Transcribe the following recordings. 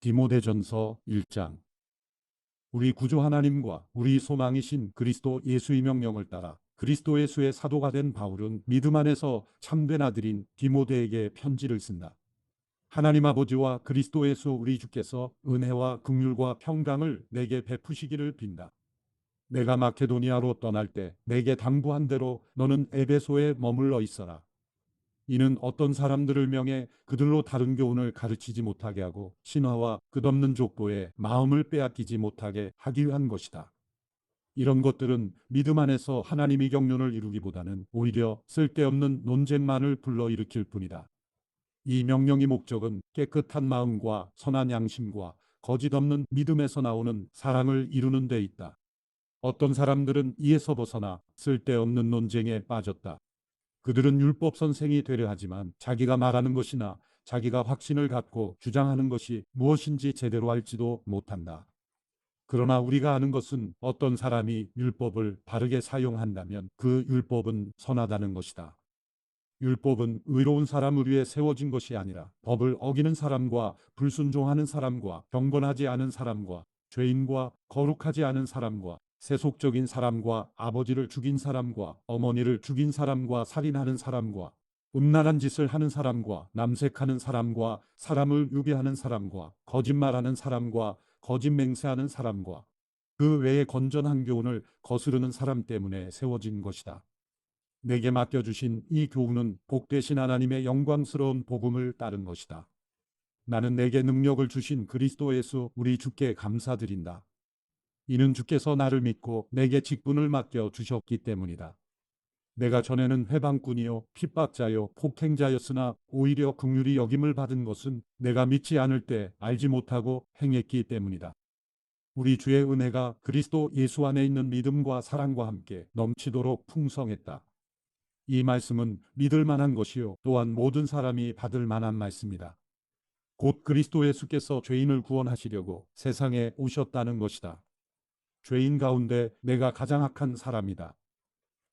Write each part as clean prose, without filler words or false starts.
디모데전서 1장. 우리 구주 하나님과 우리 소망이신 그리스도 예수의 명령을 따라 그리스도 예수의 사도가 된 바울은 믿음 안에서 참된 아들인 디모데에게 편지를 쓴다. 하나님 아버지와 그리스도 예수 우리 주께서 은혜와 긍휼과 평강을 내게 베푸시기를 빈다. 내가 마케도니아로 떠날 때 내게 당부한 대로 너는 에베소에 머물러 있어라. 이는 어떤 사람들을 명해 그들로 다른 교훈을 가르치지 못하게 하고 신화와 끝없는 족보에 마음을 빼앗기지 못하게 하기 위한 것이다. 이런 것들은 믿음 안에서 하나님의 경륜을 이루기보다는 오히려 쓸데없는 논쟁만을 불러일으킬 뿐이다. 이 명령의 목적은 깨끗한 마음과 선한 양심과 거짓 없는 믿음에서 나오는 사랑을 이루는 데 있다. 어떤 사람들은 이에서 벗어나 쓸데없는 논쟁에 빠졌다. 그들은 율법 선생이 되려 하지만 자기가 말하는 것이나 자기가 확신을 갖고 주장하는 것이 무엇인지 제대로 알지도 못한다. 그러나 우리가 아는 것은 어떤 사람이 율법을 바르게 사용한다면 그 율법은 선하다는 것이다. 율법은 의로운 사람을 위해 세워진 것이 아니라 법을 어기는 사람과 불순종하는 사람과 경건하지 않은 사람과 죄인과 거룩하지 않은 사람과 세속적인 사람과 아버지를 죽인 사람과 어머니를 죽인 사람과 살인하는 사람과 음란한 짓을 하는 사람과 남색하는 사람과 사람을 유괴하는 사람과 거짓말하는 사람과 거짓 맹세하는 사람과 그 외의 건전한 교훈을 거스르는 사람 때문에 세워진 것이다. 내게 맡겨주신 이 교훈은 복되신 하나님의 영광스러운 복음을 따른 것이다. 나는 내게 능력을 주신 그리스도 예수 우리 주께 감사드린다. 이는 주께서 나를 믿고 내게 직분을 맡겨 주셨기 때문이다. 내가 전에는 회방꾼이요 핍박자요 폭행자였으나 오히려 긍휼히 여김을 받은 것은 내가 믿지 않을 때 알지 못하고 행했기 때문이다. 우리 주의 은혜가 그리스도 예수 안에 있는 믿음과 사랑과 함께 넘치도록 풍성했다. 이 말씀은 믿을 만한 것이요 또한 모든 사람이 받을 만한 말씀이다. 곧 그리스도 예수께서 죄인을 구원하시려고 세상에 오셨다는 것이다. 죄인 가운데 내가 가장 악한 사람이다.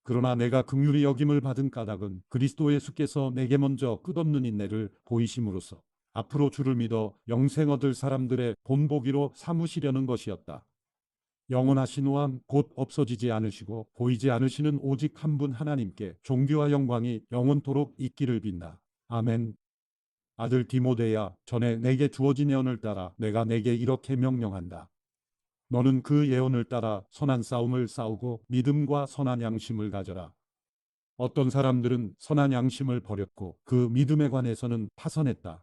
그러나 내가 긍휼히 여김을 받은 까닭은 그리스도 예수께서 내게 먼저 끝없는 인내를 보이심으로써 앞으로 주를 믿어 영생 얻을 사람들의 본보기로 삼으시려는 것이었다. 영원하신 왕 곧 없어지지 않으시고 보이지 않으시는 오직 한 분 하나님께 존귀와 영광이 영원토록 있기를 빈다. 아멘. 아들 디모데야, 전에 내게 주어진 예언을 따라 내가 내게 이렇게 명령한다. 너는 그 예언을 따라 선한 싸움을 싸우고 믿음과 선한 양심을 가져라. 어떤 사람들은 선한 양심을 버렸고 그 믿음에 관해서는 파선했다.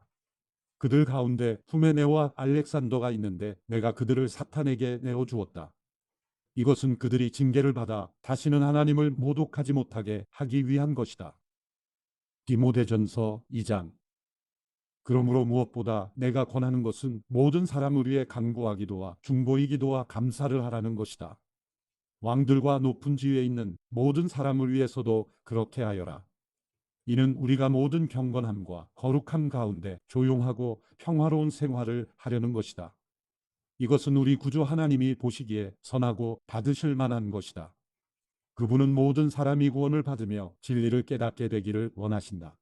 그들 가운데 후메네와 알렉산더가 있는데 내가 그들을 사탄에게 내어주었다. 이것은 그들이 징계를 받아 다시는 하나님을 모독하지 못하게 하기 위한 것이다. 디모데전서 2장. 그러므로 무엇보다 내가 권하는 것은 모든 사람을 위해 간구하기도와 중보이기도와 감사를 하라는 것이다. 왕들과 높은 지위에 있는 모든 사람을 위해서도 그렇게 하여라. 이는 우리가 모든 경건함과 거룩함 가운데 조용하고 평화로운 생활을 하려는 것이다. 이것은 우리 구주 하나님이 보시기에 선하고 받으실 만한 것이다. 그분은 모든 사람이 구원을 받으며 진리를 깨닫게 되기를 원하신다.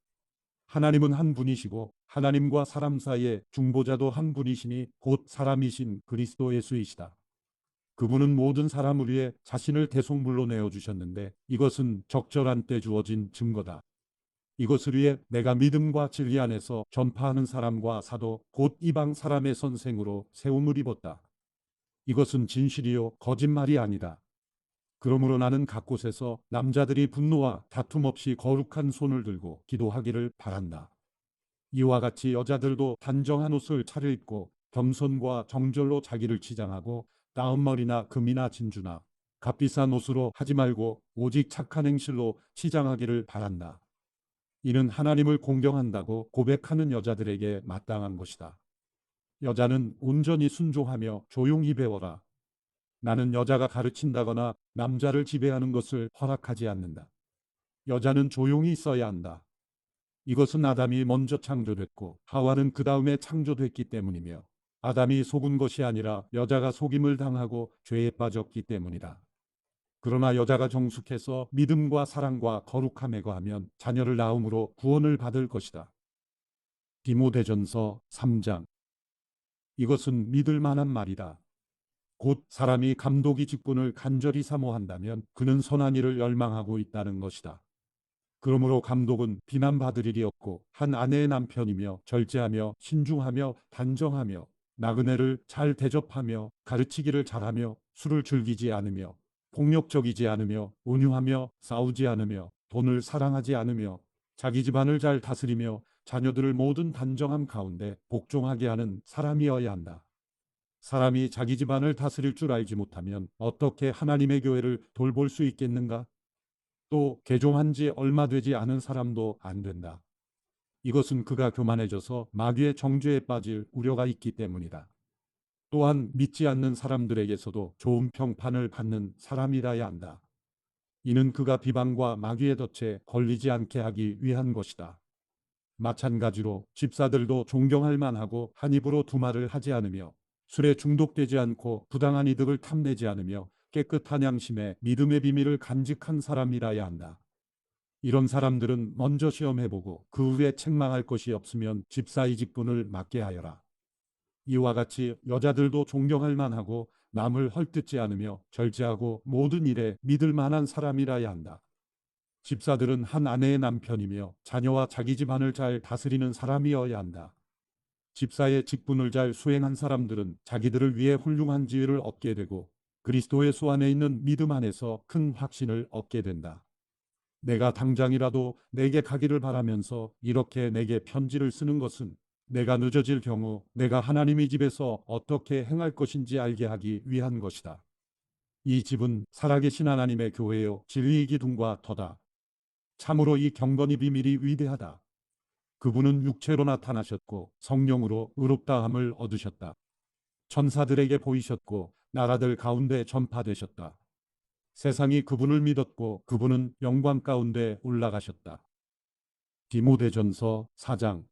하나님은 한 분이시고 하나님과 사람 사이의 중보자도 한 분이시니 곧 사람이신 그리스도 예수이시다. 그분은 모든 사람을 위해 자신을 대속물로 내어주셨는데 이것은 적절한 때 주어진 증거다. 이것을 위해 내가 믿음과 진리 안에서 전파하는 사람과 사도 곧 이방 사람의 선생으로 세움을 입었다. 이것은 진실이요 거짓말이 아니다. 그러므로 나는 각 곳에서 남자들이 분노와 다툼 없이 거룩한 손을 들고 기도하기를 바란다. 이와 같이 여자들도 단정한 옷을 차려입고 겸손과 정절로 자기를 치장하고 따은 머리나 금이나 진주나 값비싼 옷으로 하지 말고 오직 착한 행실로 치장하기를 바란다. 이는 하나님을 공경한다고 고백하는 여자들에게 마땅한 것이다. 여자는 온전히 순종하며 조용히 배워라. 나는 여자가 가르친다거나 남자를 지배하는 것을 허락하지 않는다. 여자는 조용히 있어야 한다. 이것은 아담이 먼저 창조됐고 하와는 그 다음에 창조됐기 때문이며 아담이 속은 것이 아니라 여자가 속임을 당하고 죄에 빠졌기 때문이다. 그러나 여자가 정숙해서 믿음과 사랑과 거룩함에 거하면 자녀를 낳음으로 구원을 받을 것이다. 디모데전서 3장. 이것은 믿을 만한 말이다. 곧 사람이 감독이 직분을 간절히 사모한다면 그는 선한 일을 열망하고 있다는 것이다. 그러므로 감독은 비난받을 일이 없고 한 아내의 남편이며 절제하며 신중하며 단정하며 나그네를 잘 대접하며 가르치기를 잘하며 술을 즐기지 않으며 폭력적이지 않으며 온유하며 싸우지 않으며 돈을 사랑하지 않으며 자기 집안을 잘 다스리며 자녀들을 모든 단정함 가운데 복종하게 하는 사람이어야 한다. 사람이 자기 집안을 다스릴 줄 알지 못하면 어떻게 하나님의 교회를 돌볼 수 있겠는가? 또 개종한 지 얼마 되지 않은 사람도 안 된다. 이것은 그가 교만해져서 마귀의 정죄에 빠질 우려가 있기 때문이다. 또한 믿지 않는 사람들에게서도 좋은 평판을 받는 사람이라야 한다. 이는 그가 비방과 마귀의 덫에 걸리지 않게 하기 위한 것이다. 마찬가지로 집사들도 존경할 만하고 한 입으로 두 말을 하지 않으며 술에 중독되지 않고 부당한 이득을 탐내지 않으며 깨끗한 양심에 믿음의 비밀을 간직한 사람이라야 한다. 이런 사람들은 먼저 시험해보고 그 후에 책망할 것이 없으면 집사의 직분을 맡게 하여라. 이와 같이 여자들도 존경할 만하고 남을 헐뜯지 않으며 절제하고 모든 일에 믿을 만한 사람이라야 한다. 집사들은 한 아내의 남편이며 자녀와 자기 집안을 잘 다스리는 사람이어야 한다. 집사의 직분을 잘 수행한 사람들은 자기들을 위해 훌륭한 지위를 얻게 되고 그리스도 예수 안에 있는 믿음 안에서 큰 확신을 얻게 된다. 내가 당장이라도 내게 가기를 바라면서 이렇게 내게 편지를 쓰는 것은 내가 늦어질 경우 내가 하나님의 집에서 어떻게 행할 것인지 알게 하기 위한 것이다. 이 집은 살아계신 하나님의 교회요 진리의 기둥과 터다. 참으로 이 경건의 비밀이 위대하다. 그분은 육체로 나타나셨고 성령으로 의롭다함을 얻으셨다. 천사들에게 보이셨고 나라들 가운데 전파되셨다. 세상이 그분을 믿었고 그분은 영광 가운데 올라가셨다. 디모데전서 4장.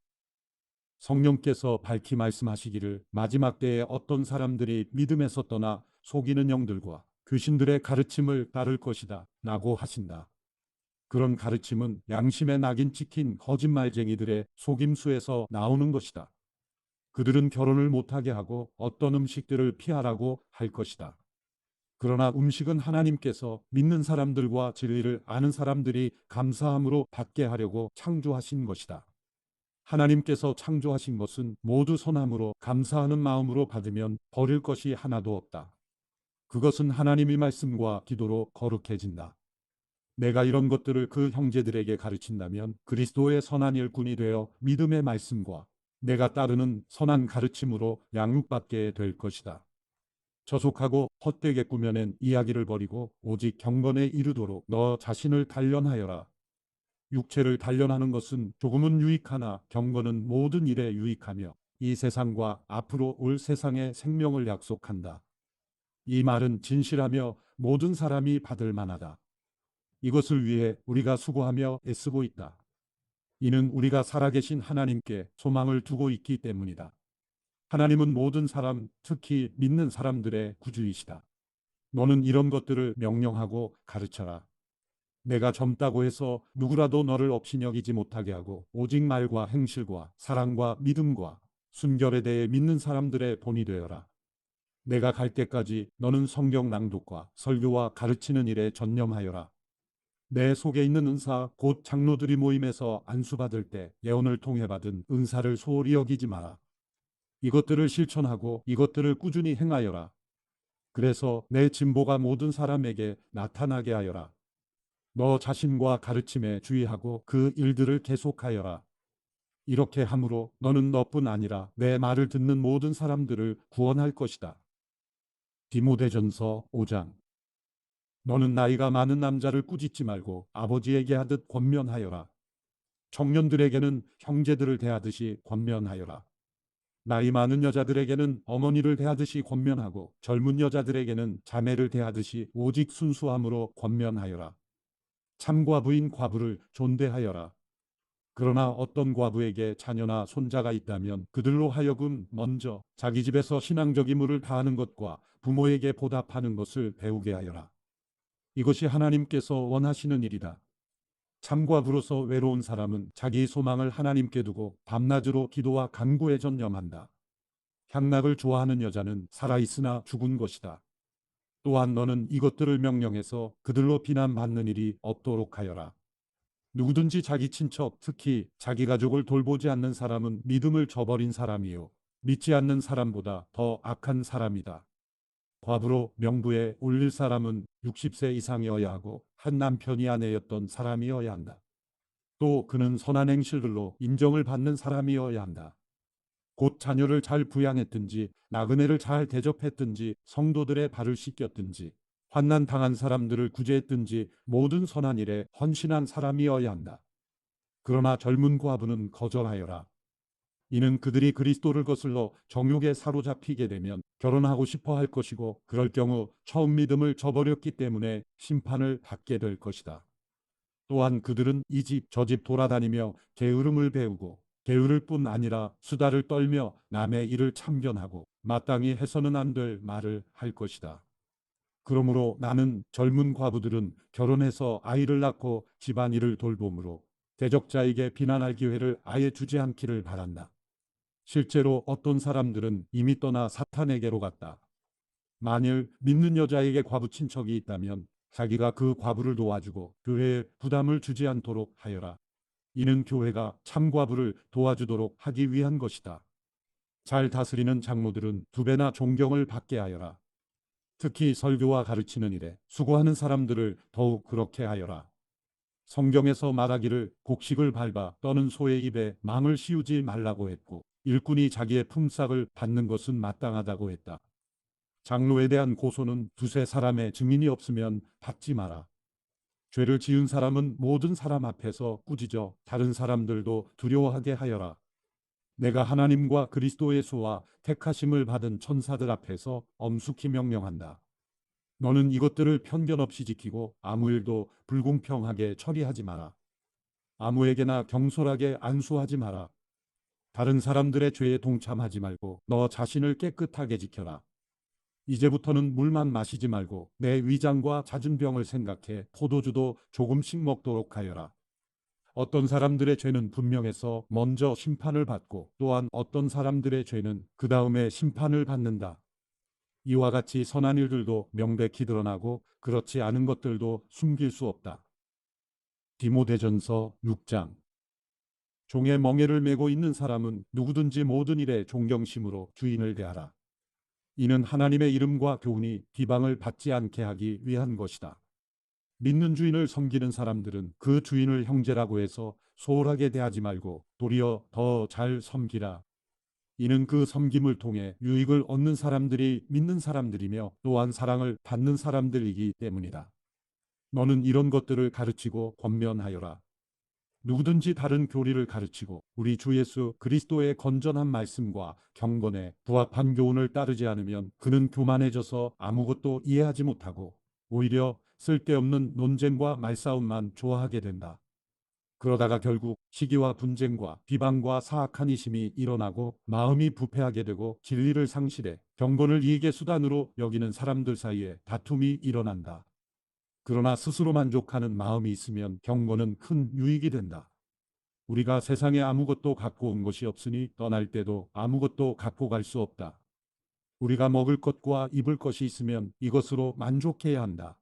성령께서 밝히 말씀하시기를 마지막 때에 어떤 사람들이 믿음에서 떠나 속이는 영들과 귀신들의 가르침을 따를 것이다 라고 하신다. 그런 가르침은 양심의 낙인 찍힌 거짓말쟁이들의 속임수에서 나오는 것이다. 그들은 결혼을 못하게 하고 어떤 음식들을 피하라고 할 것이다. 그러나 음식은 하나님께서 믿는 사람들과 진리를 아는 사람들이 감사함으로 받게 하려고 창조하신 것이다. 하나님께서 창조하신 것은 모두 선함으로 감사하는 마음으로 받으면 버릴 것이 하나도 없다. 그것은 하나님의 말씀과 기도로 거룩해진다. 내가 이런 것들을 그 형제들에게 가르친다면 그리스도의 선한 일꾼이 되어 믿음의 말씀과 내가 따르는 선한 가르침으로 양육받게 될 것이다. 저속하고 헛되게 꾸며낸 이야기를 버리고 오직 경건에 이르도록 너 자신을 단련하여라. 육체를 단련하는 것은 조금은 유익하나 경건은 모든 일에 유익하며 이 세상과 앞으로 올 세상의 생명을 약속한다. 이 말은 진실하며 모든 사람이 받을 만하다. 이것을 위해 우리가 수고하며 애쓰고 있다. 이는 우리가 살아계신 하나님께 소망을 두고 있기 때문이다. 하나님은 모든 사람, 특히 믿는 사람들의 구주이시다. 너는 이런 것들을 명령하고 가르쳐라. 내가 젊다고 해서 누구라도 너를 없이 여기지 못하게 하고 오직 말과 행실과 사랑과 믿음과 순결에 대해 믿는 사람들의 본이 되어라. 내가 갈 때까지 너는 성경 낭독과 설교와 가르치는 일에 전념하여라. 내 속에 있는 은사 곧 장로들이 모임에서 안수받을 때 예언을 통해 받은 은사를 소홀히 여기지 마라. 이것들을 실천하고 이것들을 꾸준히 행하여라. 그래서 내 진보가 모든 사람에게 나타나게 하여라. 너 자신과 가르침에 주의하고 그 일들을 계속하여라. 이렇게 함으로 너는 너뿐 아니라 내 말을 듣는 모든 사람들을 구원할 것이다. 디모데전서 5장. 너는 나이가 많은 남자를 꾸짖지 말고 아버지에게 하듯 권면하여라. 청년들에게는 형제들을 대하듯이 권면하여라. 나이 많은 여자들에게는 어머니를 대하듯이 권면하고 젊은 여자들에게는 자매를 대하듯이 오직 순수함으로 권면하여라. 참과부인 과부를 존대하여라. 그러나 어떤 과부에게 자녀나 손자가 있다면 그들로 하여금 먼저 자기 집에서 신앙적 의무를 다하는 것과 부모에게 보답하는 것을 배우게 하여라. 이것이 하나님께서 원하시는 일이다. 참과부로서 외로운 사람은 자기 소망을 하나님께 두고 밤낮으로 기도와 간구에 전념한다. 향락을 좋아하는 여자는 살아있으나 죽은 것이다. 또한 너는 이것들을 명령해서 그들로 비난받는 일이 없도록 하여라. 누구든지 자기 친척, 특히 자기 가족을 돌보지 않는 사람은 믿음을 저버린 사람이요, 믿지 않는 사람보다 더 악한 사람이다. 과부로 명부에 올릴 사람은 60세 이상이어야 하고 한 남편이 아내였던 사람이어야 한다. 또 그는 선한 행실들로 인정을 받는 사람이어야 한다. 곧 자녀를 잘 부양했든지 나그네를 잘 대접했든지 성도들의 발을 씻겼든지 환난 당한 사람들을 구제했든지 모든 선한 일에 헌신한 사람이어야 한다. 그러나 젊은 과부는 거절하여라. 이는 그들이 그리스도를 거슬러 정욕에 사로잡히게 되면 결혼하고 싶어 할 것이고 그럴 경우 처음 믿음을 저버렸기 때문에 심판을 받게 될 것이다. 또한 그들은 이 집 저 집 돌아다니며 게으름을 배우고 게으를 뿐 아니라 수다를 떨며 남의 일을 참견하고 마땅히 해서는 안 될 말을 할 것이다. 그러므로 나는 젊은 과부들은 결혼해서 아이를 낳고 집안일을 돌봄으로 대적자에게 비난할 기회를 아예 주지 않기를 바란다. 실제로 어떤 사람들은 이미 떠나 사탄에게로 갔다. 만일 믿는 여자에게 과부 친척이 있다면 자기가 그 과부를 도와주고 교회에 부담을 주지 않도록 하여라. 이는 교회가 참과부를 도와주도록 하기 위한 것이다. 잘 다스리는 장로들은 2배나 존경을 받게 하여라. 특히 설교와 가르치는 일에 수고하는 사람들을 더욱 그렇게 하여라. 성경에서 말하기를 곡식을 밟아 떠는 소의 입에 망을 씌우지 말라고 했고 일꾼이 자기의 품삯을 받는 것은 마땅하다고 했다. 장로에 대한 고소는 두세 사람의 증인이 없으면 받지 마라. 죄를 지은 사람은 모든 사람 앞에서 꾸짖어 다른 사람들도 두려워하게 하여라. 내가 하나님과 그리스도 예수와 택하심을 받은 천사들 앞에서 엄숙히 명령한다. 너는 이것들을 편견 없이 지키고 아무 일도 불공평하게 처리하지 마라. 아무에게나 경솔하게 안수하지 마라. 다른 사람들의 죄에 동참하지 말고 너 자신을 깨끗하게 지켜라. 이제부터는 물만 마시지 말고 내 위장과 잦은 병을 생각해 포도주도 조금씩 먹도록 하여라. 어떤 사람들의 죄는 분명해서 먼저 심판을 받고 또한 어떤 사람들의 죄는 그 다음에 심판을 받는다. 이와 같이 선한 일들도 명백히 드러나고 그렇지 않은 것들도 숨길 수 없다. 디모데전서 6장. 종의 멍에를 메고 있는 사람은 누구든지 모든 일에 존경심으로 주인을 대하라. 이는 하나님의 이름과 교훈이 비방을 받지 않게 하기 위한 것이다. 믿는 주인을 섬기는 사람들은 그 주인을 형제라고 해서 소홀하게 대하지 말고 도리어 더 잘 섬기라. 이는 그 섬김을 통해 유익을 얻는 사람들이 믿는 사람들이며 또한 사랑을 받는 사람들이기 때문이다. 너는 이런 것들을 가르치고 권면하여라. 누구든지 다른 교리를 가르치고 우리 주 예수 그리스도의 건전한 말씀과 경건에 부합한 교훈을 따르지 않으면 그는 교만해져서 아무것도 이해하지 못하고 오히려 쓸데없는 논쟁과 말싸움만 좋아하게 된다. 그러다가 결국 시기와 분쟁과 비방과 사악한 이심이 일어나고 마음이 부패하게 되고 진리를 상실해 경건을 이익의 수단으로 여기는 사람들 사이에 다툼이 일어난다. 그러나 스스로 만족하는 마음이 있으면 경건은 큰 유익이 된다. 우리가 세상에 아무것도 갖고 온 것이 없으니 떠날 때도 아무것도 갖고 갈 수 없다. 우리가 먹을 것과 입을 것이 있으면 이것으로 만족해야 한다.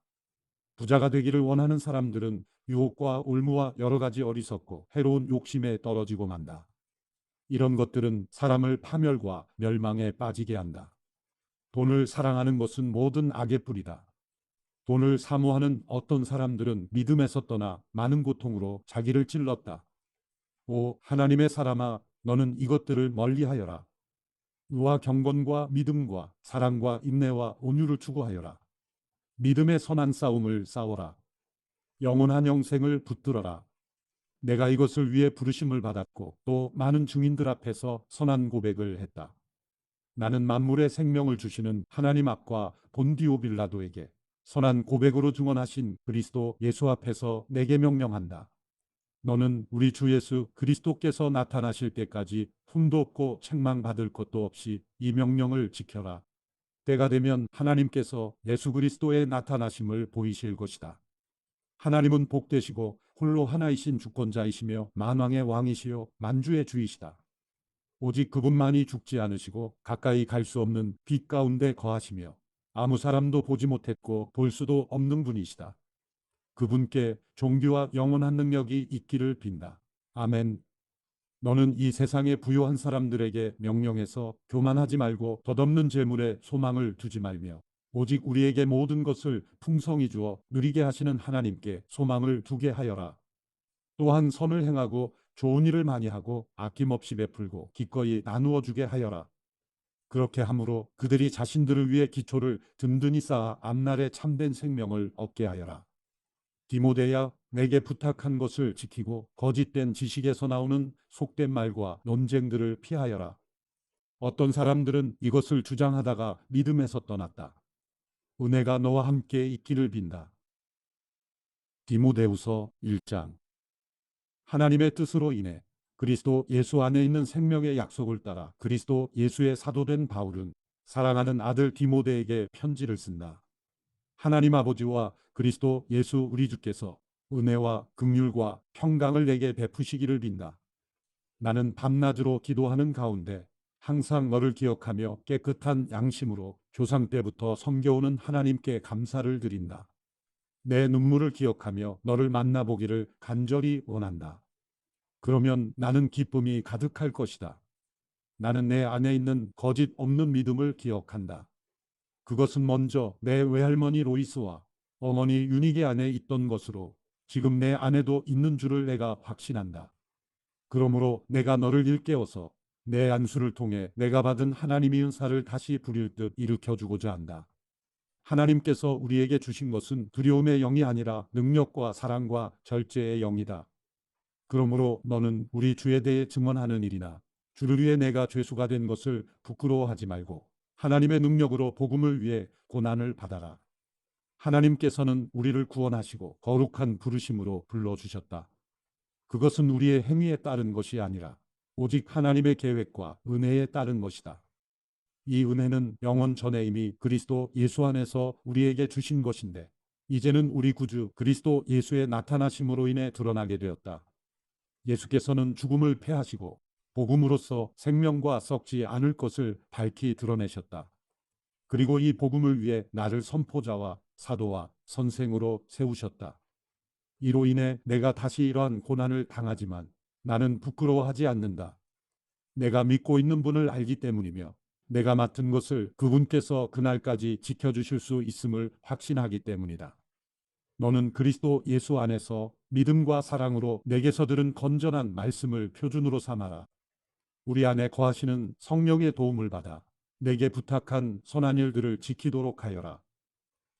부자가 되기를 원하는 사람들은 유혹과 올무와 여러 가지 어리석고 해로운 욕심에 떨어지고 만다. 이런 것들은 사람을 파멸과 멸망에 빠지게 한다. 돈을 사랑하는 것은 모든 악의 뿌리다. 돈을 사모하는 어떤 사람들은 믿음에서 떠나 많은 고통으로 자기를 찔렀다. 오 하나님의 사람아, 너는 이것들을 멀리하여라. 의와 경건과 믿음과 사랑과 인내와 온유를 추구하여라. 믿음의 선한 싸움을 싸워라. 영원한 영생을 붙들어라. 내가 이것을 위해 부르심을 받았고 또 많은 증인들 앞에서 선한 고백을 했다. 나는 만물의 생명을 주시는 하나님 앞과 본디오 빌라도에게 선한 고백으로 증언하신 그리스도 예수 앞에서 내게 명령한다. 너는 우리 주 예수 그리스도께서 나타나실 때까지 흠도 없고 책망받을 것도 없이 이 명령을 지켜라. 때가 되면 하나님께서 예수 그리스도의 나타나심을 보이실 것이다. 하나님은 복되시고 홀로 하나이신 주권자이시며 만왕의 왕이시요 만주의 주이시다. 오직 그분만이 죽지 않으시고 가까이 갈 수 없는 빛 가운데 거하시며 아무 사람도 보지 못했고 볼 수도 없는 분이시다. 그분께 존귀와 영원한 능력이 있기를 빈다. 아멘. 너는 이 세상에 부유한 사람들에게 명령해서 교만하지 말고 덧없는 재물에 소망을 두지 말며 오직 우리에게 모든 것을 풍성히 주어 누리게 하시는 하나님께 소망을 두게 하여라. 또한 선을 행하고 좋은 일을 많이 하고 아낌없이 베풀고 기꺼이 나누어 주게 하여라. 그렇게 함으로 그들이 자신들을 위해 기초를 든든히 쌓아 앞날에 참된 생명을 얻게 하여라. 디모데야, 내게 부탁한 것을 지키고 거짓된 지식에서 나오는 속된 말과 논쟁들을 피하여라. 어떤 사람들은 이것을 주장하다가 믿음에서 떠났다. 은혜가 너와 함께 있기를 빈다. 디모데후서 1장. 하나님의 뜻으로 인해 그리스도 예수 안에 있는 생명의 약속을 따라 그리스도 예수의 사도된 바울은 사랑하는 아들 디모데에게 편지를 쓴다. 하나님 아버지와 그리스도 예수 우리 주께서 은혜와 긍휼과 평강을 내게 베푸시기를 빈다. 나는 밤낮으로 기도하는 가운데 항상 너를 기억하며 깨끗한 양심으로 조상 때부터 섬겨오는 하나님께 감사를 드린다. 내 눈물을 기억하며 너를 만나보기를 간절히 원한다. 그러면 나는 기쁨이 가득할 것이다. 나는 내 안에 있는 거짓 없는 믿음을 기억한다. 그것은 먼저 내 외할머니 로이스와 어머니 유니게 안에 있던 것으로 지금 내 안에도 있는 줄을 내가 확신한다. 그러므로 내가 너를 일깨워서 내 안수를 통해 내가 받은 하나님의 은사를 다시 부릴 듯 일으켜주고자 한다. 하나님께서 우리에게 주신 것은 두려움의 영이 아니라 능력과 사랑과 절제의 영이다. 그러므로 너는 우리 주에 대해 증언하는 일이나 주를 위해 내가 죄수가 된 것을 부끄러워하지 말고 하나님의 능력으로 복음을 위해 고난을 받아라. 하나님께서는 우리를 구원하시고 거룩한 부르심으로 불러주셨다. 그것은 우리의 행위에 따른 것이 아니라 오직 하나님의 계획과 은혜에 따른 것이다. 이 은혜는 영원 전에 이미 그리스도 예수 안에서 우리에게 주신 것인데 이제는 우리 구주 그리스도 예수의 나타나심으로 인해 드러나게 되었다. 예수께서는 죽음을 패하시고 복음으로써 생명과 썩지 않을 것을 밝히 드러내셨다. 그리고 이 복음을 위해 나를 선포자와 사도와 선생으로 세우셨다. 이로 인해 내가 다시 이러한 고난을 당하지만 나는 부끄러워하지 않는다. 내가 믿고 있는 분을 알기 때문이며 내가 맡은 것을 그분께서 그날까지 지켜주실 수 있음을 확신하기 때문이다. 너는 그리스도 예수 안에서 믿음과 사랑으로 내게서 들은 건전한 말씀을 표준으로 삼아라. 우리 안에 거하시는 성령의 도움을 받아 내게 부탁한 선한 일들을 지키도록 하여라.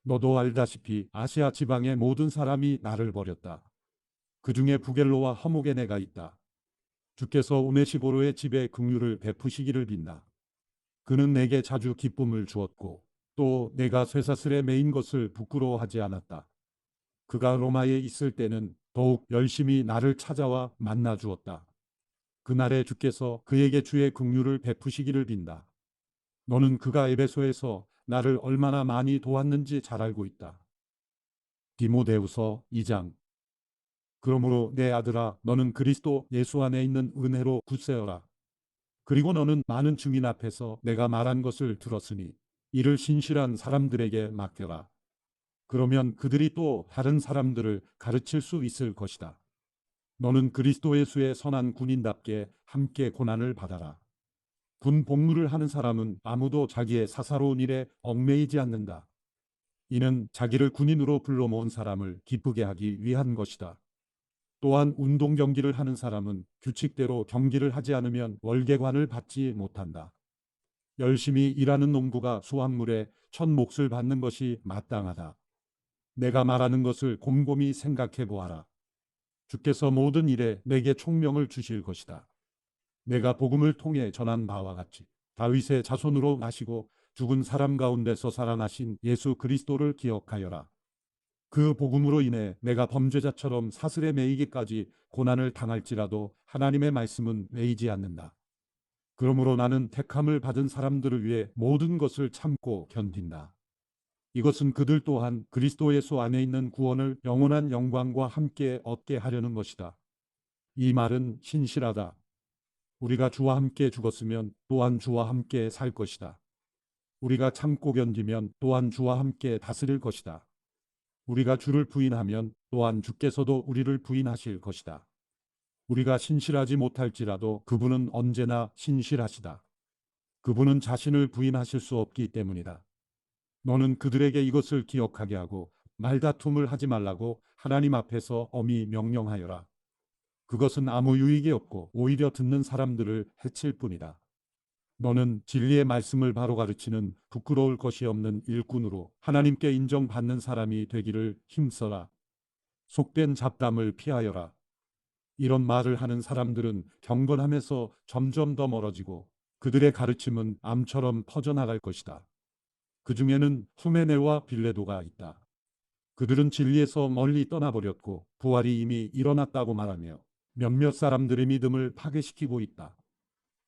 너도 알다시피 아시아 지방의 모든 사람이 나를 버렸다. 그 중에 부겔로와 허목에네가 있다. 주께서 오네시보로의 집에 긍휼을 베푸시기를 빈다. 그는 내게 자주 기쁨을 주었고 또 내가 쇠사슬에 매인 것을 부끄러워하지 않았다. 그가 로마에 있을 때는 더욱 열심히 나를 찾아와 만나 주었다. 그날에 주께서 그에게 주의 긍휼을 베푸시기를 빈다. 너는 그가 에베소에서 나를 얼마나 많이 도왔는지 잘 알고 있다. 디모데후서 2장. 그러므로 내 아들아 너는 그리스도 예수 안에 있는 은혜로 굳세어라. 그리고 너는 많은 증인 앞에서 내가 말한 것을 들었으니 이를 신실한 사람들에게 맡겨라. 그러면 그들이 또 다른 사람들을 가르칠 수 있을 것이다. 너는 그리스도 예수의 선한 군인답게 함께 고난을 받아라. 군 복무를 하는 사람은 아무도 자기의 사사로운 일에 얽매이지 않는다. 이는 자기를 군인으로 불러 모은 사람을 기쁘게 하기 위한 것이다. 또한 운동 경기를 하는 사람은 규칙대로 경기를 하지 않으면 월계관을 받지 못한다. 열심히 일하는 농부가 수확물에 첫 몫을 받는 것이 마땅하다. 내가 말하는 것을 곰곰이 생각해 보아라. 주께서 모든 일에 내게 총명을 주실 것이다. 내가 복음을 통해 전한 바와 같이 다윗의 자손으로 나시고 죽은 사람 가운데서 살아나신 예수 그리스도를 기억하여라. 그 복음으로 인해 내가 범죄자처럼 사슬에 매이기까지 고난을 당할지라도 하나님의 말씀은 매이지 않는다. 그러므로 나는 택함을 받은 사람들을 위해 모든 것을 참고 견딘다. 이것은 그들 또한 그리스도 예수 안에 있는 구원을 영원한 영광과 함께 얻게 하려는 것이다. 이 말은 신실하다. 우리가 주와 함께 죽었으면 또한 주와 함께 살 것이다. 우리가 참고 견디면 또한 주와 함께 다스릴 것이다. 우리가 주를 부인하면 또한 주께서도 우리를 부인하실 것이다. 우리가 신실하지 못할지라도 그분은 언제나 신실하시다. 그분은 자신을 부인하실 수 없기 때문이다. 너는 그들에게 이것을 기억하게 하고 말다툼을 하지 말라고 하나님 앞에서 엄히 명령하여라. 그것은 아무 유익이 없고 오히려 듣는 사람들을 해칠 뿐이다. 너는 진리의 말씀을 바로 가르치는 부끄러울 것이 없는 일꾼으로 하나님께 인정받는 사람이 되기를 힘써라. 속된 잡담을 피하여라. 이런 말을 하는 사람들은 경건함에서 점점 더 멀어지고 그들의 가르침은 암처럼 퍼져나갈 것이다. 그 중에는 후메네와 빌레도가 있다. 그들은 진리에서 멀리 떠나버렸고 부활이 이미 일어났다고 말하며 몇몇 사람들의 믿음을 파괴시키고 있다.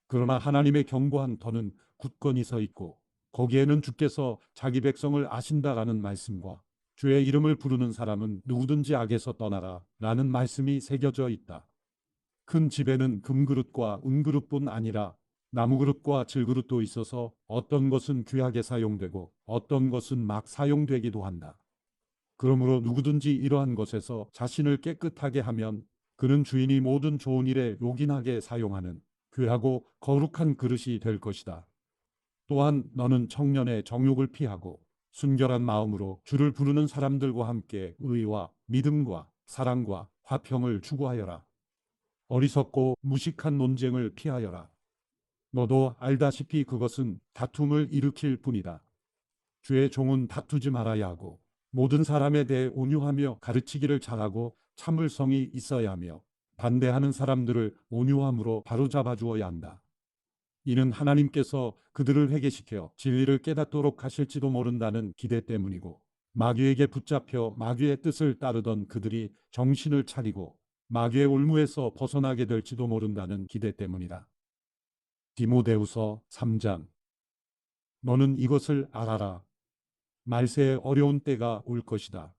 그러나 하나님의 견고한 터는 굳건히 서 있고 거기에는 주께서 자기 백성을 아신다라는 말씀과 주의 이름을 부르는 사람은 누구든지 악에서 떠나라 라는 말씀이 새겨져 있다. 큰 집에는 금그릇과 은그릇뿐 아니라 나무그릇과 질그릇도 있어서 어떤 것은 귀하게 사용되고 어떤 것은 막 사용되기도 한다. 그러므로 누구든지 이러한 것에서 자신을 깨끗하게 하면 그는 주인이 모든 좋은 일에 요긴하게 사용하는 귀하고 거룩한 그릇이 될 것이다. 또한 너는 청년의 정욕을 피하고 순결한 마음으로 주를 부르는 사람들과 함께 의와 믿음과 사랑과 화평을 추구하여라. 어리석고 무식한 논쟁을 피하여라. 너도 알다시피 그것은 다툼을 일으킬 뿐이다. 주의 종은 다투지 말아야 하고 모든 사람에 대해 온유하며 가르치기를 잘하고 참을성이 있어야 하며 반대하는 사람들을 온유함으로 바로잡아 주어야 한다. 이는 하나님께서 그들을 회개시켜 진리를 깨닫도록 하실지도 모른다는 기대 때문이고 마귀에게 붙잡혀 마귀의 뜻을 따르던 그들이 정신을 차리고 마귀의 올무에서 벗어나게 될지도 모른다는 기대 때문이다. 디모데후서 3장. 너는 이것을 알아라. 말세에 어려운 때가 올 것이다.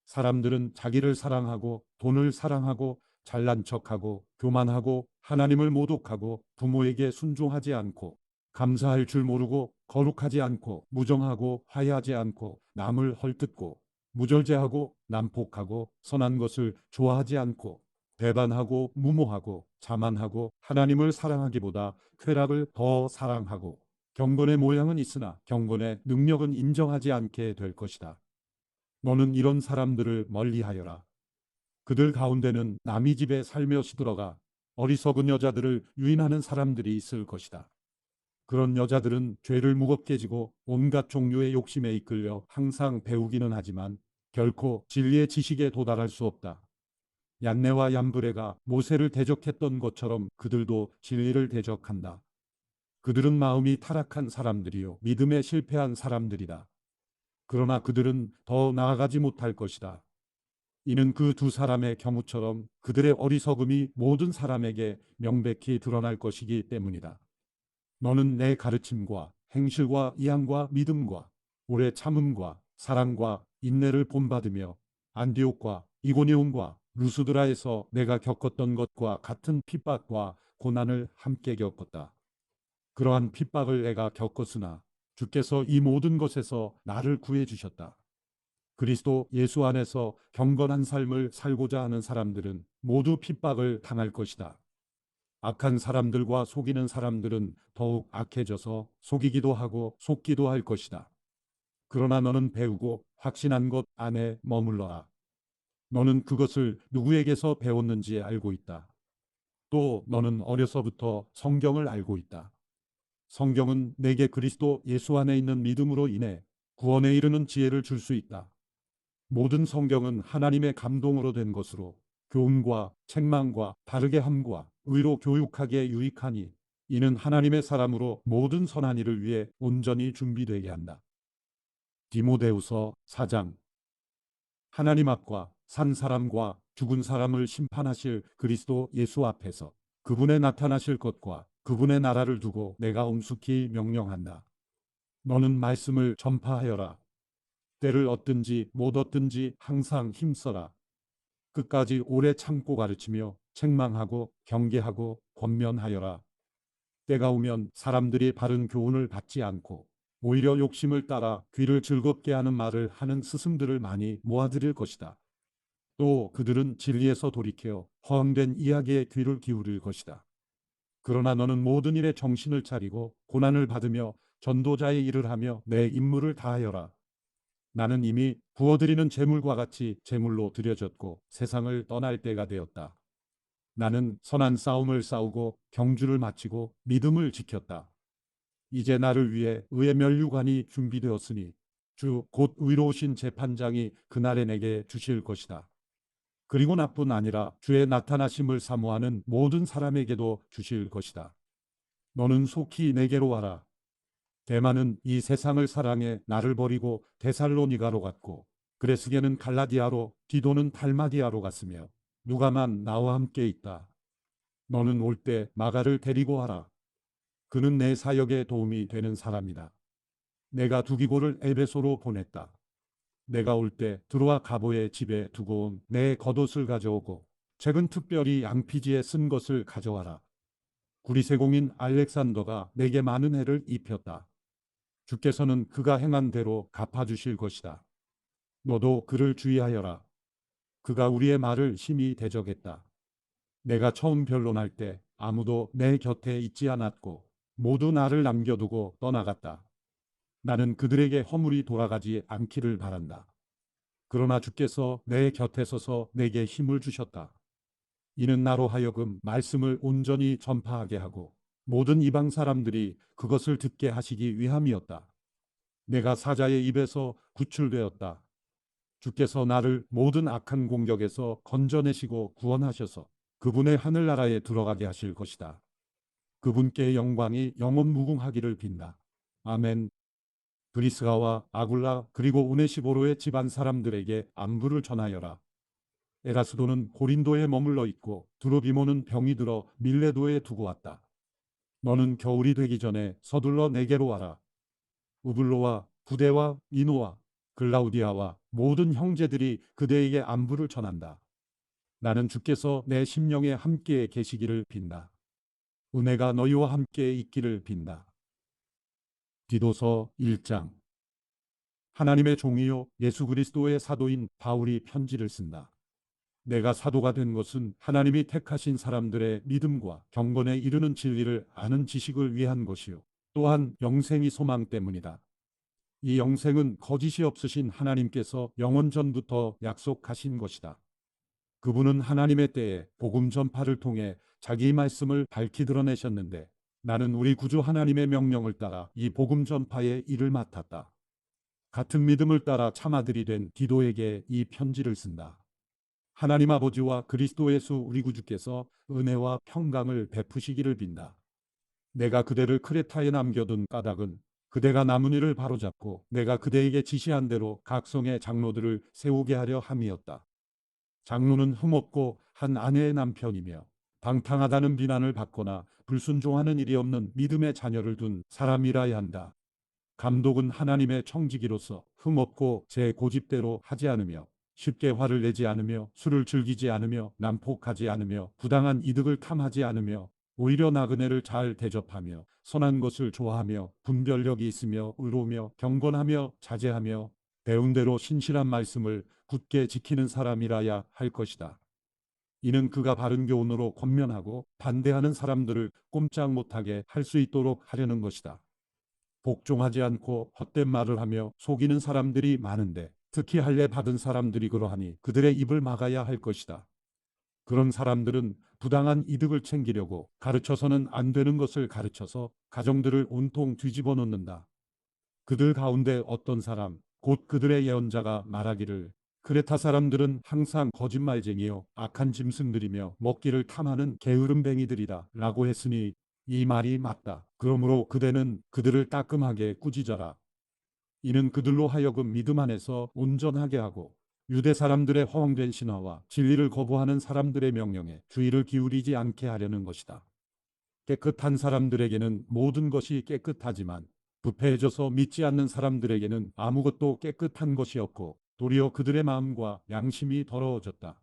사람들은 자기를 사랑하고 돈을 사랑하고 잘난 척하고 교만하고 하나님을 모독하고 부모에게 순종하지 않고 감사할 줄 모르고 거룩하지 않고 무정하고 화해하지 않고 남을 헐뜯고 무절제하고 난폭하고 선한 것을 좋아하지 않고 배반하고 무모하고 자만하고 하나님을 사랑하기보다 쾌락을 더 사랑하고 경건의 모양은 있으나 경건의 능력은 인정하지 않게 될 것이다. 너는 이런 사람들을 멀리하여라. 그들 가운데는 남의 집에 살며시 들어가 어리석은 여자들을 유인하는 사람들이 있을 것이다. 그런 여자들은 죄를 무겁게 지고 온갖 종류의 욕심에 이끌려 항상 배우기는 하지만 결코 진리의 지식에 도달할 수 없다. 얀네와 얀브레가 모세를 대적했던 것처럼 그들도 진리를 대적한다. 그들은 마음이 타락한 사람들이요 믿음에 실패한 사람들이다. 그러나 그들은 더 나아가지 못할 것이다. 이는 그 두 사람의 경우처럼 그들의 어리석음이 모든 사람에게 명백히 드러날 것이기 때문이다. 너는 내 가르침과 행실과 이양과 믿음과 오래 참음과 사랑과 인내를 본받으며 안디옥과 이고니온과 루스드라에서 내가 겪었던 것과 같은 핍박과 고난을 함께 겪었다. 그러한 핍박을 내가 겪었으나 주께서 이 모든 것에서 나를 구해 주셨다. 그리스도 예수 안에서 경건한 삶을 살고자 하는 사람들은 모두 핍박을 당할 것이다. 악한 사람들과 속이는 사람들은 더욱 악해져서 속이기도 하고 속기도 할 것이다. 그러나 너는 배우고 확신한 것 안에 머물러라. 너는 그것을 누구에게서 배웠는지 알고 있다. 또 너는 어려서부터 성경을 알고 있다. 성경은 내게 그리스도 예수 안에 있는 믿음으로 인해 구원에 이르는 지혜를 줄 수 있다. 모든 성경은 하나님의 감동으로 된 것으로 교훈과 책망과 바르게 함과 의로 교육하기에 유익하니 이는 하나님의 사람으로 모든 선한 일을 위해 온전히 준비되게 한다. 디모데후서 4장. 하나님 앞과 산 사람과 죽은 사람을 심판하실 그리스도 예수 앞에서 그분의 나타나실 것과 그분의 나라를 두고 내가 엄숙히 명령한다. 너는 말씀을 전파하여라. 때를 얻든지 못 얻든지 항상 힘써라. 끝까지 오래 참고 가르치며 책망하고 경계하고 권면하여라. 때가 오면 사람들이 바른 교훈을 받지 않고 오히려 욕심을 따라 귀를 즐겁게 하는 말을 하는 스승들을 많이 모아들일 것이다. 또 그들은 진리에서 돌이켜 허황된 이야기에 귀를 기울일 것이다. 그러나 너는 모든 일에 정신을 차리고 고난을 받으며 전도자의 일을 하며 내 임무를 다하여라. 나는 이미 부어드리는 제물과 같이 제물로 드려졌고 세상을 떠날 때가 되었다. 나는 선한 싸움을 싸우고 경주를 마치고 믿음을 지켰다. 이제 나를 위해 의의 면류관이 준비되었으니 주 곧 의로우신 재판장이 그날에 내게 주실 것이다. 그리고 나뿐 아니라 주의 나타나심을 사모하는 모든 사람에게도 주실 것이다. 너는 속히 내게로 와라. 대만은 이 세상을 사랑해 나를 버리고 데살로니가로 갔고 그레스게는 갈라디아로 디도는 달마디아로 갔으며 누가만 나와 함께 있다. 너는 올 때 마가를 데리고 와라. 그는 내 사역에 도움이 되는 사람이다. 내가 두기고를 에베소로 보냈다. 내가 올 때 드로아 가보의 집에 두고 온 내 겉옷을 가져오고 책은 특별히 양피지에 쓴 것을 가져와라. 구리세공인 알렉산더가 내게 많은 해를 입혔다. 주께서는 그가 행한 대로 갚아주실 것이다. 너도 그를 주의하여라. 그가 우리의 말을 심히 대적했다. 내가 처음 변론할 때 아무도 내 곁에 있지 않았고 모두 나를 남겨두고 떠나갔다. 나는 그들에게 허물이 돌아가지 않기를 바란다. 그러나 주께서 내 곁에 서서 내게 힘을 주셨다. 이는 나로 하여금 말씀을 온전히 전파하게 하고 모든 이방 사람들이 그것을 듣게 하시기 위함이었다. 내가 사자의 입에서 구출되었다. 주께서 나를 모든 악한 공격에서 건져내시고 구원하셔서 그분의 하늘나라에 들어가게 하실 것이다. 그분께 영광이 영원 무궁하기를 빈다. 아멘. 브리스가와 아굴라 그리고 오네시보로의 집안 사람들에게 안부를 전하여라. 에라스도는 고린도에 머물러 있고 두로비모는 병이 들어 밀레도에 두고 왔다. 너는 겨울이 되기 전에 서둘러 내게로 와라. 우블로와 부데와 이노와 글라우디아와 모든 형제들이 그대에게 안부를 전한다. 나는 주께서 내 심령에 함께 계시기를 빈다. 은혜가 너희와 함께 있기를 빈다. 디도서 1장. 하나님의 종이요 예수 그리스도의 사도인 바울이 편지를 쓴다. 내가 사도가 된 것은 하나님이 택하신 사람들의 믿음과 경건에 이르는 진리를 아는 지식을 위한 것이요 또한 영생이 소망 때문이다. 이 영생은 거짓이 없으신 하나님께서 영원 전부터 약속하신 것이다. 그분은 하나님의 때에 복음 전파를 통해 자기 말씀을 밝히 드러내셨는데 나는 우리 구주 하나님의 명령을 따라 이 복음 전파의 일을 맡았다. 같은 믿음을 따라 참아들이 된 디도에게 이 편지를 쓴다. 하나님 아버지와 그리스도 예수 우리 구주께서 은혜와 평강을 베푸시기를 빈다. 내가 그대를 크레타에 남겨둔 까닭은 그대가 남은 일을 바로잡고 내가 그대에게 지시한 대로 각 성의 장로들을 세우게 하려 함이었다. 장로는 흠없고 한 아내의 남편이며 방탕하다는 비난을 받거나 불순종하는 일이 없는 믿음의 자녀를 둔 사람이라야 한다. 감독은 하나님의 청지기로서 흠없고 제 고집대로 하지 않으며 쉽게 화를 내지 않으며 술을 즐기지 않으며 난폭하지 않으며 부당한 이득을 탐하지 않으며 오히려 나그네를 잘 대접하며 선한 것을 좋아하며 분별력이 있으며 의로우며 경건하며 자제하며 배운 대로 신실한 말씀을 굳게 지키는 사람이라야 할 것이다. 이는 그가 바른 교훈으로 권면하고 반대하는 사람들을 꼼짝 못하게 할 수 있도록 하려는 것이다. 복종하지 않고 헛된 말을 하며 속이는 사람들이 많은데 특히 할례 받은 사람들이 그러하니 그들의 입을 막아야 할 것이다. 그런 사람들은 부당한 이득을 챙기려고 가르쳐서는 안 되는 것을 가르쳐서 가정들을 온통 뒤집어 놓는다. 그들 가운데 어떤 사람 곧 그들의 예언자가 말하기를 크레타 사람들은 항상 거짓말쟁이요 악한 짐승들이며 먹기를 탐하는 게으름뱅이들이다 라고 했으니 이 말이 맞다. 그러므로 그대는 그들을 따끔하게 꾸짖어라. 이는 그들로 하여금 믿음 안에서 온전하게 하고 유대 사람들의 허황된 신화와 진리를 거부하는 사람들의 명령에 주의를 기울이지 않게 하려는 것이다. 깨끗한 사람들에게는 모든 것이 깨끗하지만 부패해져서 믿지 않는 사람들에게는 아무것도 깨끗한 것이 없고 도리어 그들의 마음과 양심이 더러워졌다.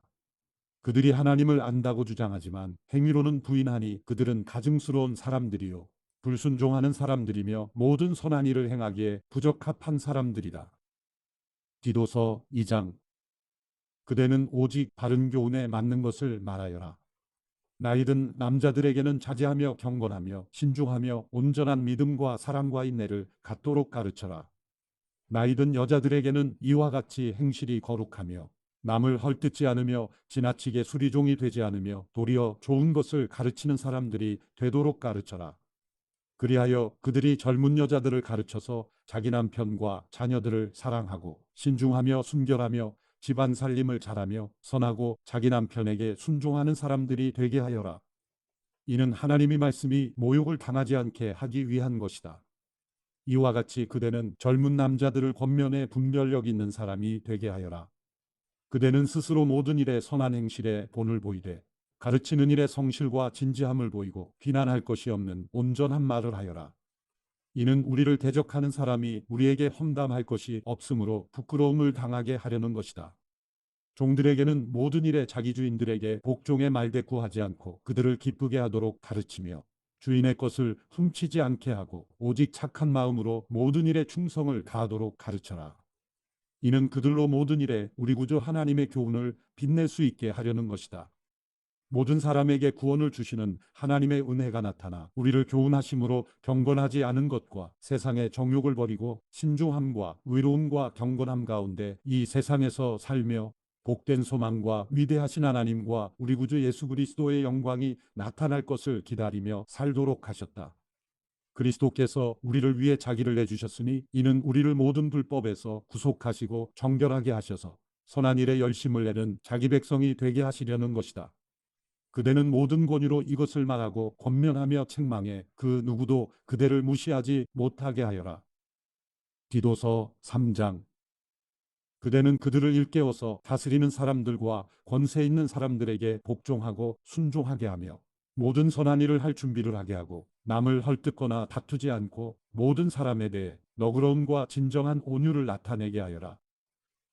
그들이 하나님을 안다고 주장하지만 행위로는 부인하니 그들은 가증스러운 사람들이요 불순종하는 사람들이며 모든 선한 일을 행하기에 부적합한 사람들이다. 디도서 2장. 그대는 오직 바른 교훈에 맞는 것을 말하여라. 나이든 남자들에게는 자제하며 경건하며 신중하며 온전한 믿음과 사랑과 인내를 갖도록 가르쳐라. 나이든 여자들에게는 이와 같이 행실이 거룩하며 남을 헐뜯지 않으며 지나치게 수리종이 되지 않으며 도리어 좋은 것을 가르치는 사람들이 되도록 가르쳐라. 그리하여 그들이 젊은 여자들을 가르쳐서 자기 남편과 자녀들을 사랑하고 신중하며 순결하며 집안 살림을 잘하며 선하고 자기 남편에게 순종하는 사람들이 되게 하여라. 이는 하나님의 말씀이 모욕을 당하지 않게 하기 위한 것이다. 이와 같이 그대는 젊은 남자들을 권면에 분별력 있는 사람이 되게 하여라. 그대는 스스로 모든 일에 선한 행실에 본을 보이되 가르치는 일에 성실과 진지함을 보이고 비난할 것이 없는 온전한 말을 하여라. 이는 우리를 대적하는 사람이 우리에게 험담할 것이 없으므로 부끄러움을 당하게 하려는 것이다. 종들에게는 모든 일에 자기 주인들에게 복종의 말대꾸하지 않고 그들을 기쁘게 하도록 가르치며 주인의 것을 훔치지 않게 하고 오직 착한 마음으로 모든 일에 충성을 다하도록 가르쳐라. 이는 그들로 모든 일에 우리 구주 하나님의 교훈을 빛낼 수 있게 하려는 것이다. 모든 사람에게 구원을 주시는 하나님의 은혜가 나타나 우리를 교훈하심으로 경건하지 않은 것과 세상의 정욕을 버리고 신중함과 의로움과 경건함 가운데 이 세상에서 살며 복된 소망과 위대하신 하나님과 우리 구주 예수 그리스도의 영광이 나타날 것을 기다리며 살도록 하셨다. 그리스도께서 우리를 위해 자기를 내주셨으니 이는 우리를 모든 불법에서 구속하시고 정결하게 하셔서 선한 일에 열심을 내는 자기 백성이 되게 하시려는 것이다. 그대는 모든 권위로 이것을 말하고 권면하며 책망해 그 누구도 그대를 무시하지 못하게 하여라. 디도서 3장. 그대는 그들을 일깨워서 다스리는 사람들과 권세 있는 사람들에게 복종하고 순종하게 하며 모든 선한 일을 할 준비를 하게 하고 남을 헐뜯거나 다투지 않고 모든 사람에 대해 너그러움과 진정한 온유를 나타내게 하여라.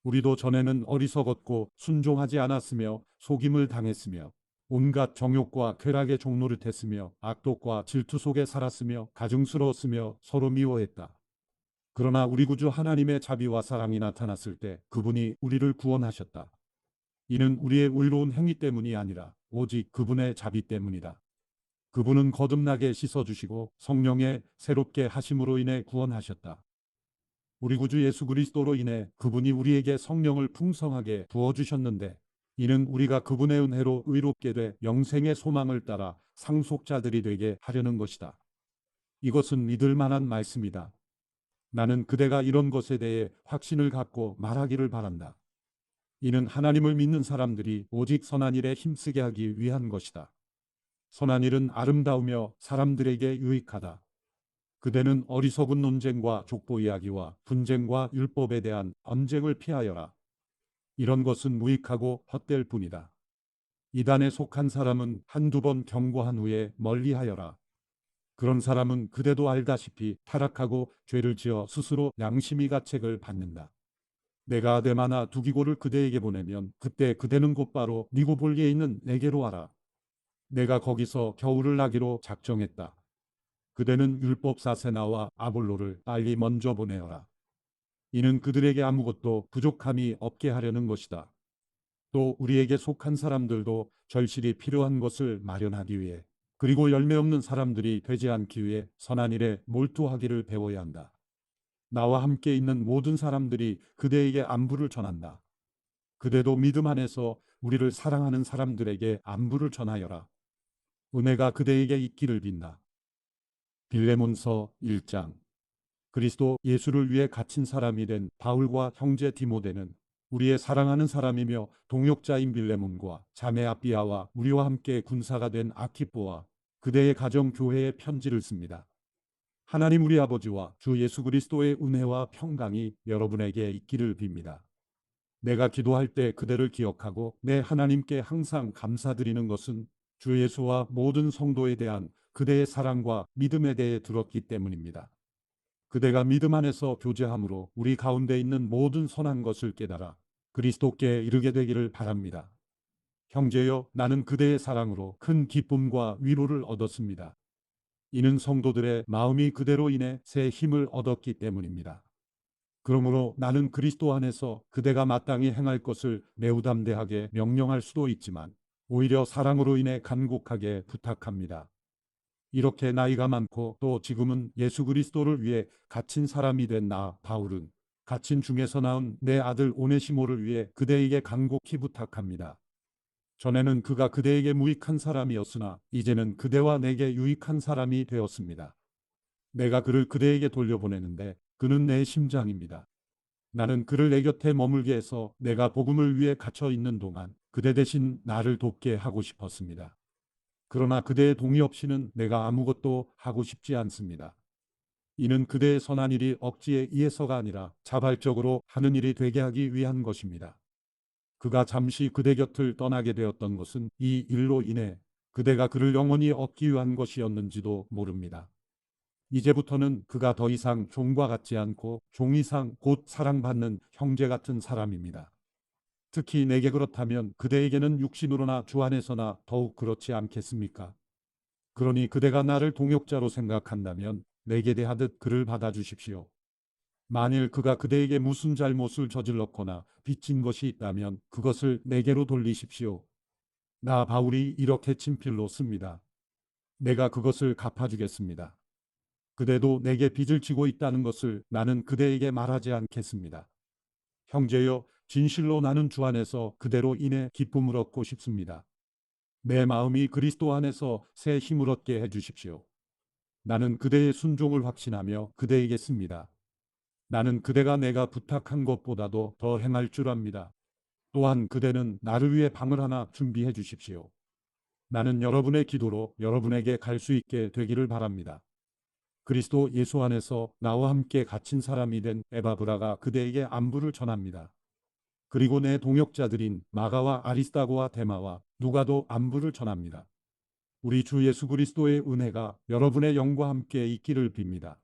우리도 전에는 어리석었고 순종하지 않았으며 속임을 당했으며 온갖 정욕과 쾌락의 종노릇했으며 악독과 질투 속에 살았으며 가증스러웠으며 서로 미워했다. 그러나 우리 구주 하나님의 자비와 사랑이 나타났을 때 그분이 우리를 구원하셨다. 이는 우리의 의로운 행위 때문이 아니라 오직 그분의 자비 때문이다. 그분은 거듭나게 씻어주시고 성령의 새롭게 하심으로 인해 구원하셨다. 우리 구주 예수 그리스도로 인해 그분이 우리에게 성령을 풍성하게 부어주셨는데 이는 우리가 그분의 은혜로 의롭게 돼 영생의 소망을 따라 상속자들이 되게 하려는 것이다. 이것은 믿을 만한 말씀이다. 나는 그대가 이런 것에 대해 확신을 갖고 말하기를 바란다. 이는 하나님을 믿는 사람들이 오직 선한 일에 힘쓰게 하기 위한 것이다. 선한 일은 아름다우며 사람들에게 유익하다. 그대는 어리석은 논쟁과 족보 이야기와 분쟁과 율법에 대한 언쟁을 피하여라. 이런 것은 무익하고 헛될 뿐이다. 이단에 속한 사람은 한두 번 경고한 후에 멀리하여라. 그런 사람은 그대도 알다시피 타락하고 죄를 지어 스스로 양심의 가책을 받는다. 내가 아데마나 두기고를 그대에게 보내면 그때 그대는 곧바로 니고볼리에 있는 내게로 와라. 내가 거기서 겨울을 나기로 작정했다. 그대는 율법 사세나와 아볼로를 빨리 먼저 보내어라. 이는 그들에게 아무것도 부족함이 없게 하려는 것이다. 또 우리에게 속한 사람들도 절실히 필요한 것을 마련하기 위해 그리고 열매 없는 사람들이 되지 않기 위해 선한 일에 몰두하기를 배워야 한다. 나와 함께 있는 모든 사람들이 그대에게 안부를 전한다. 그대도 믿음 안에서 우리를 사랑하는 사람들에게 안부를 전하여라. 은혜가 그대에게 있기를 빈다. 빌레몬서 1장. 그리스도 예수를 위해 갇힌 사람이 된 바울과 형제 디모데는 우리의 사랑하는 사람이며 동역자인 빌레몬과 자매 아비아와 우리와 함께 군사가 된 아키뽀와 그대의 가정 교회에 편지를 씁니다. 하나님 우리 아버지와 주 예수 그리스도의 은혜와 평강이 여러분에게 있기를 빕니다. 내가 기도할 때 그대를 기억하고 내 하나님께 항상 감사드리는 것은 주 예수와 모든 성도에 대한 그대의 사랑과 믿음에 대해 들었기 때문입니다. 그대가 믿음 안에서 교제함으로 우리 가운데 있는 모든 선한 것을 깨달아 그리스도께 이르게 되기를 바랍니다. 형제여, 나는 그대의 사랑으로 큰 기쁨과 위로를 얻었습니다. 이는 성도들의 마음이 그대로 인해 새 힘을 얻었기 때문입니다. 그러므로 나는 그리스도 안에서 그대가 마땅히 행할 것을 매우 담대하게 명령할 수도 있지만 오히려 사랑으로 인해 간곡하게 부탁합니다. 이렇게 나이가 많고 또 지금은 예수 그리스도를 위해 갇힌 사람이 된 나 바울은 갇힌 중에서 낳은 내 아들 오네시모를 위해 그대에게 간곡히 부탁합니다. 전에는 그가 그대에게 무익한 사람이었으나 이제는 그대와 내게 유익한 사람이 되었습니다. 내가 그를 그대에게 돌려보내는데 그는 내 심장입니다. 나는 그를 내 곁에 머물게 해서 내가 복음을 위해 갇혀 있는 동안 그대 대신 나를 돕게 하고 싶었습니다. 그러나 그대의 동의 없이는 내가 아무것도 하고 싶지 않습니다. 이는 그대의 선한 일이 억지에 의해서가 아니라 자발적으로 하는 일이 되게 하기 위한 것입니다. 그가 잠시 그대 곁을 떠나게 되었던 것은 이 일로 인해 그대가 그를 영원히 얻기 위한 것이었는지도 모릅니다. 이제부터는 그가 더 이상 종과 같지 않고 종 이상 곧 사랑받는 형제 같은 사람입니다. 특히 내게 그렇다면 그대에게는 육신으로나 주 안에서나 더욱 그렇지 않겠습니까? 그러니 그대가 나를 동역자로 생각한다면 내게 대하듯 그를 받아주십시오. 만일 그가 그대에게 무슨 잘못을 저질렀거나 빚진 것이 있다면 그것을 내게로 돌리십시오. 나 바울이 이렇게 친필로 씁니다. 내가 그것을 갚아주겠습니다. 그대도 내게 빚을 지고 있다는 것을 나는 그대에게 말하지 않겠습니다. 형제여, 진실로 나는 주 안에서 그대로 인해 기쁨을 얻고 싶습니다. 내 마음이 그리스도 안에서 새 힘을 얻게 해주십시오. 나는 그대의 순종을 확신하며 그대에게 씁니다. 나는 그대가 내가 부탁한 것보다도 더 행할 줄 압니다. 또한 그대는 나를 위해 방을 하나 준비해 주십시오. 나는 여러분의 기도로 여러분에게 갈 수 있게 되기를 바랍니다. 그리스도 예수 안에서 나와 함께 갇힌 사람이 된 에바브라가 그대에게 안부를 전합니다. 그리고 내 동역자들인 마가와 아리스다고와 데마와 누가도 안부를 전합니다. 우리 주 예수 그리스도의 은혜가 여러분의 영과 함께 있기를 빕니다.